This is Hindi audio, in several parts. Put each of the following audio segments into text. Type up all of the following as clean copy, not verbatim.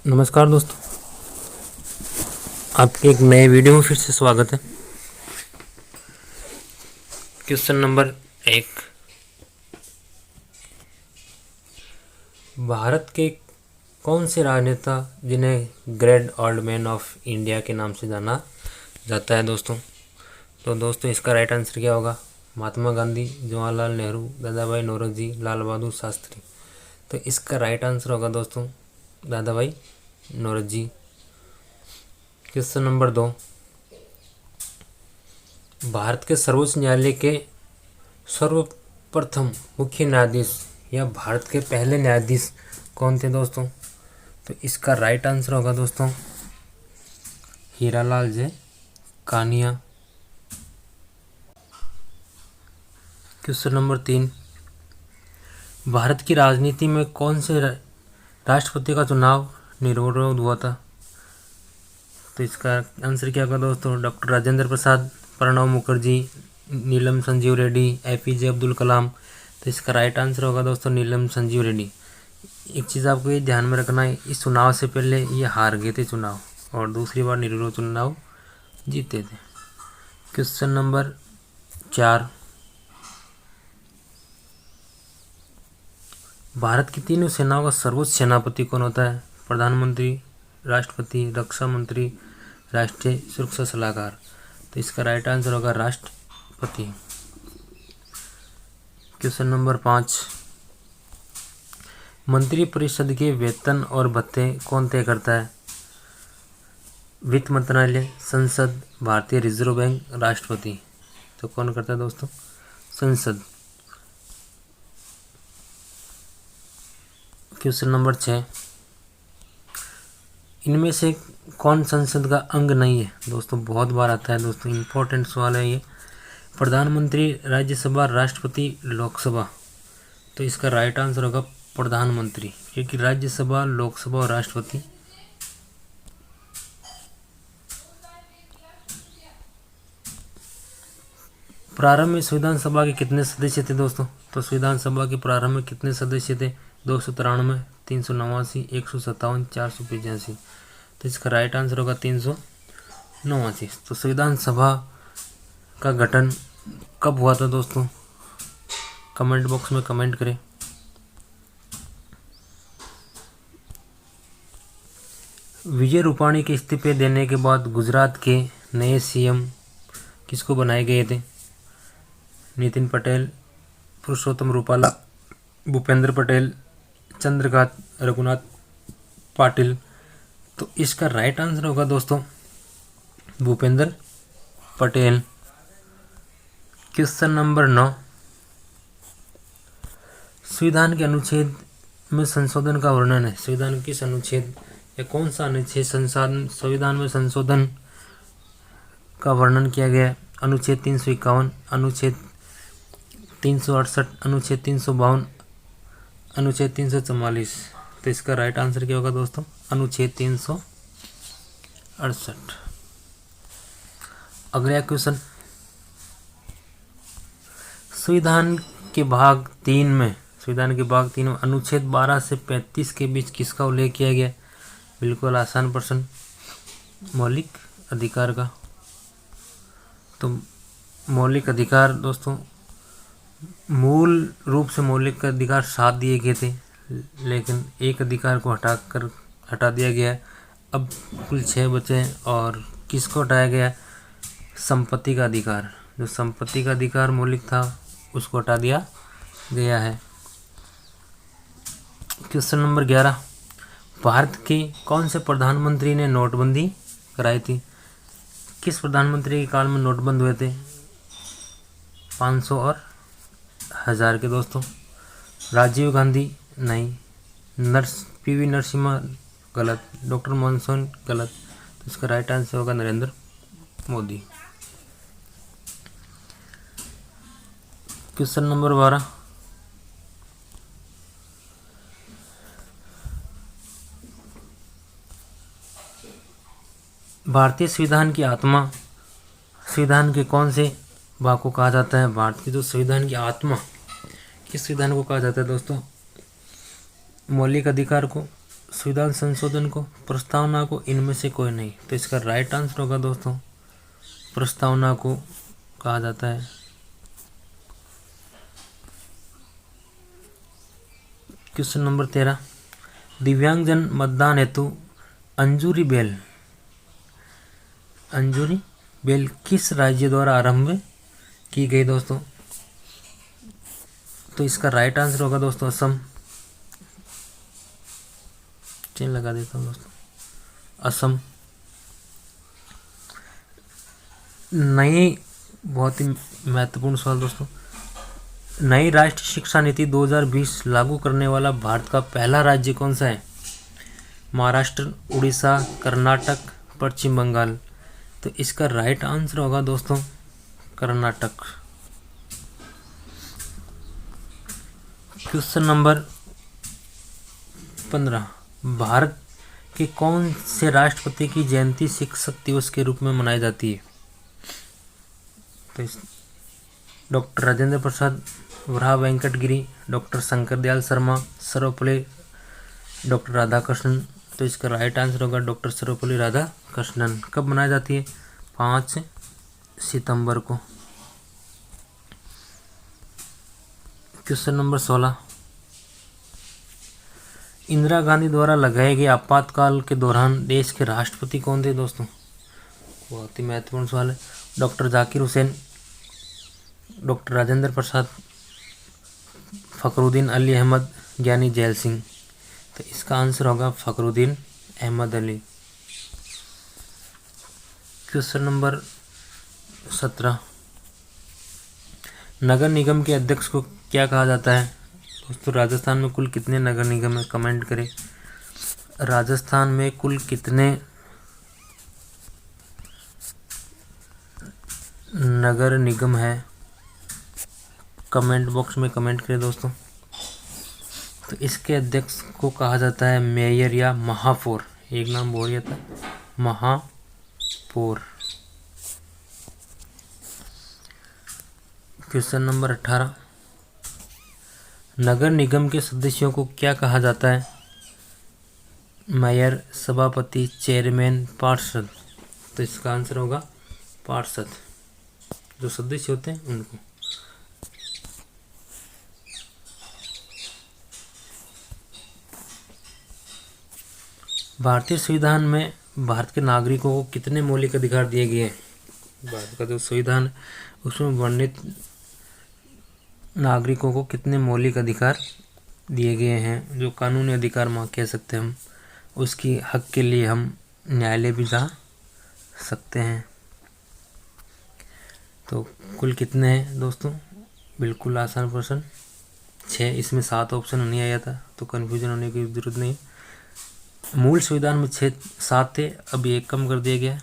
नमस्कार दोस्तों, आपके एक नए वीडियो में फिर से स्वागत है। क्वेश्चन नंबर 1, भारत के कौन से राजनेता जिन्हें great old man of India के नाम से जाना जाता है दोस्तों? तो दोस्तों इसका राइट आंसर क्या होगा? महात्मा गांधी, जवाहरलाल नेहरू, दादा भाई नौरोजी, लाल बहादुर शास्त्री। तो इसका राइट आंसर होगा दोस्तों दादा भाई नौरोजी। क्वेश्चन नंबर 2, भारत के सर्वोच्च न्यायालय के सर्वप्रथम मुख्य न्यायाधीश या भारत के पहले न्यायाधीश कौन थे दोस्तों? तो इसका राइट आंसर होगा दोस्तों हीरालाल जे कानिया। क्वेश्चन नंबर 3, भारत की राजनीति में कौन से राष्ट्रपति का चुनाव निर्विरोध हुआ था? तो इसका आंसर क्या होगा दोस्तों? डॉक्टर राजेंद्र प्रसाद, प्रणब मुखर्जी, नीलम संजीव रेड्डी, एपीजे अब्दुल कलाम। तो इसका राइट आंसर होगा दोस्तों नीलम संजीव रेड्डी। एक चीज़ आपको ये ध्यान में रखना है, इस चुनाव से पहले ये हार गए थे चुनाव और दूसरी बार निर्विरोध चुनाव जीते थे। क्वेश्चन नंबर 4, भारत की तीनों सेनाओं का सर्वोच्च सेनापति कौन होता है? प्रधानमंत्री, राष्ट्रपति, रक्षा मंत्री, राष्ट्रीय सुरक्षा सलाहकार। तो इसका राइट आंसर होगा राष्ट्रपति। क्वेश्चन नंबर 5, मंत्री परिषद के वेतन और भत्ते कौन तय करता है? वित्त मंत्रालय, संसद, भारतीय रिजर्व बैंक, राष्ट्रपति। तो कौन करता है दोस्तों? संसद। क्वेश्चन नंबर 6, इनमें से कौन संसद का अंग नहीं है? दोस्तों बहुत बार आता है दोस्तों, इम्पोर्टेंट सवाल है ये। प्रधानमंत्री, राज्यसभा, राष्ट्रपति, लोकसभा। तो इसका राइट आंसर होगा प्रधानमंत्री, क्योंकि राज्यसभा, लोकसभा और राष्ट्रपति प्रारंभ में संविधान सभा के कितने सदस्य थे दोस्तों? तो संविधान सभा के प्रारंभ में कितने सदस्य थे? 293, 389, 157, 485। तो इसका राइट आंसर होगा 389। तो संविधान सभा का गठन कब हुआ था दोस्तों? कमेंट बॉक्स में कमेंट करें। विजय रूपाणी के इस्तीफे देने के बाद गुजरात के नए सीएम किसको बनाए गए थे? नितिन पटेल, पुरुषोत्तम रूपाला, भूपेंद्र पटेल, चंद्रकांत रघुनाथ पाटिल। तो इसका राइट आंसर होगा दोस्तों भूपेंद्र पटेल। क्वेश्चन नंबर 9, संविधान के अनुच्छेद में संशोधन का वर्णन है। संविधान किस अनुच्छेद या कौन सा अनुच्छेद संविधान में संशोधन का वर्णन किया गया है? अनुच्छेद 351, अनुच्छेद 368, अनुच्छेद 352, अनुच्छेद 344। तो इसका राइट आंसर क्या होगा दोस्तों? अनुच्छेद 368। अगला क्वेश्चन, संविधान के भाग 3 में अनुच्छेद 12 से 35 के बीच किसका उल्लेख किया गया? बिल्कुल आसान प्रश्न, मौलिक अधिकार का। तो मौलिक अधिकार दोस्तों, मूल रूप से मौलिक अधिकार 7 दिए गए थे, लेकिन एक अधिकार को हटा दिया गया। अब कुल 6 बचे हैं और किसको हटाया गया? संपत्ति का अधिकार। जो संपत्ति का अधिकार मौलिक था उसको हटा दिया गया है। क्वेश्चन नंबर 11, भारत के कौन से प्रधानमंत्री ने नोटबंदी कराई थी? किस प्रधानमंत्री के काल में नोटबंद हुए थे? 500 और 1000 के दोस्तों। राजीव गांधी नहीं, पीवी नरसिम्हा गलत, डॉक्टर मनमोहन गलत। तो इसका राइट आंसर होगा नरेंद्र मोदी। क्वेश्चन नंबर 12, भारतीय संविधान की आत्मा संविधान के कौन से भाग को कहा जाता है? भारत की जो संविधान की आत्मा किस संविधान को कहा जाता है दोस्तों? मौलिक अधिकार को, संविधान संशोधन को, प्रस्तावना को, इनमें से कोई नहीं। तो इसका राइट आंसर होगा दोस्तों प्रस्तावना को कहा जाता है। क्वेश्चन नंबर 13, दिव्यांगजन मतदान हेतु अंजूरी बेल किस राज्य द्वारा आरंभ की गई दोस्तों? तो इसका राइट आंसर होगा दोस्तों असम। चेन लगा देता हूँ दोस्तों, असम। नई, बहुत ही महत्वपूर्ण सवाल दोस्तों, नई राष्ट्रीय शिक्षा नीति 2020 लागू करने वाला भारत का पहला राज्य कौन सा है? महाराष्ट्र, उड़ीसा, कर्नाटक, पश्चिम बंगाल। तो इसका राइट आंसर होगा दोस्तों कर्नाटक। क्वेश्चन नंबर 15, भारत के कौन से राष्ट्रपति की जयंती शिक्षक दिवस के रूप में मनाई जाती है? तो doctor Rajendra Prasad, Varaha Venkata Giri, doctor Shankar Dayal Sharma, Sarvepalli doctor Radhakrishnan. तो इसका राइट आंसर होगा डॉक्टर सर्वपल्ली राधाकृष्णन। कब मनाई जाती है? 5 सितंबर को। क्वेश्चन नंबर 16, इंदिरा गांधी द्वारा लगाए गए आपातकाल के दौरान देश के राष्ट्रपति कौन थे दोस्तों? बहुत ही महत्वपूर्ण सवाल है। डॉक्टर जाकिर हुसैन, डॉक्टर राजेंद्र प्रसाद, फखरुद्दीन अली अहमद, ज्ञानी जैल सिंह। तो इसका आंसर होगा फखरुद्दीन अहमद अली। क्वेश्चन नंबर 17, नगर निगम के अध्यक्ष को क्या कहा जाता है दोस्तों? राजस्थान में कुल कितने नगर निगम है? कमेंट करें। राजस्थान में कुल कितने नगर निगम है? कमेंट बॉक्स में कमेंट करें दोस्तों। तो इसके अध्यक्ष को कहा जाता है मेयर या महापौर। एक नाम बोल था, महापौर। क्वेश्चन नंबर 18, नगर निगम के सदस्यों को क्या कहा जाता है? मेयर, सभापति, चेयरमैन, पार्षद। तो इसका आंसर होगा पार्षद, जो सदस्य होते हैं उनको। भारतीय संविधान में भारत के नागरिकों को कितने मौलिक अधिकार दिए गए हैं? भारत का जो संविधान है उसमें वर्णित नागरिकों को कितने मौलिक अधिकार दिए गए हैं, जो कानूनी अधिकार मां कह सकते हैं हम, उसकी हक के लिए हम न्यायालय भी जा सकते हैं। तो कुल कितने हैं दोस्तों? बिल्कुल आसान प्रश्न, 6। इसमें 7 ऑप्शन नहीं आया था, तो कन्फ्यूजन होने की जरूरत नहीं। मूल संविधान में 7 थे, अभी 1 कम कर दिया गया।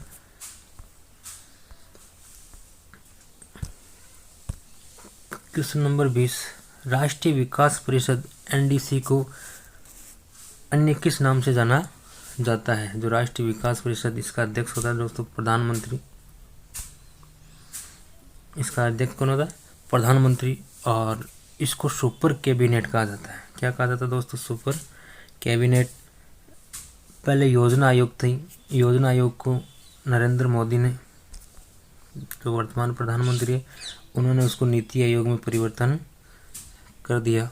क्वेश्चन नंबर 20, राष्ट्रीय विकास परिषद एनडीसी को अन्य किस नाम से जाना जाता है? जो राष्ट्रीय विकास परिषद, इसका अध्यक्ष होता है दोस्तों प्रधानमंत्री। इसका अध्यक्ष कौन होता है? प्रधानमंत्री। और इसको सुपर कैबिनेट कहा जाता है। क्या कहा जाता है दोस्तों? Super cabinet. पहले योजना आयोग थी, योजना आयोग को नरेंद्र मोदी ने, जो वर्तमान प्रधानमंत्री है, उन्होंने उसको नीति आयोग में परिवर्तन कर दिया।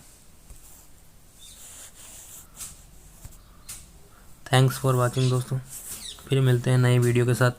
थैंक्स फॉर वॉचिंग दोस्तों, फिर मिलते हैं नए वीडियो के साथ।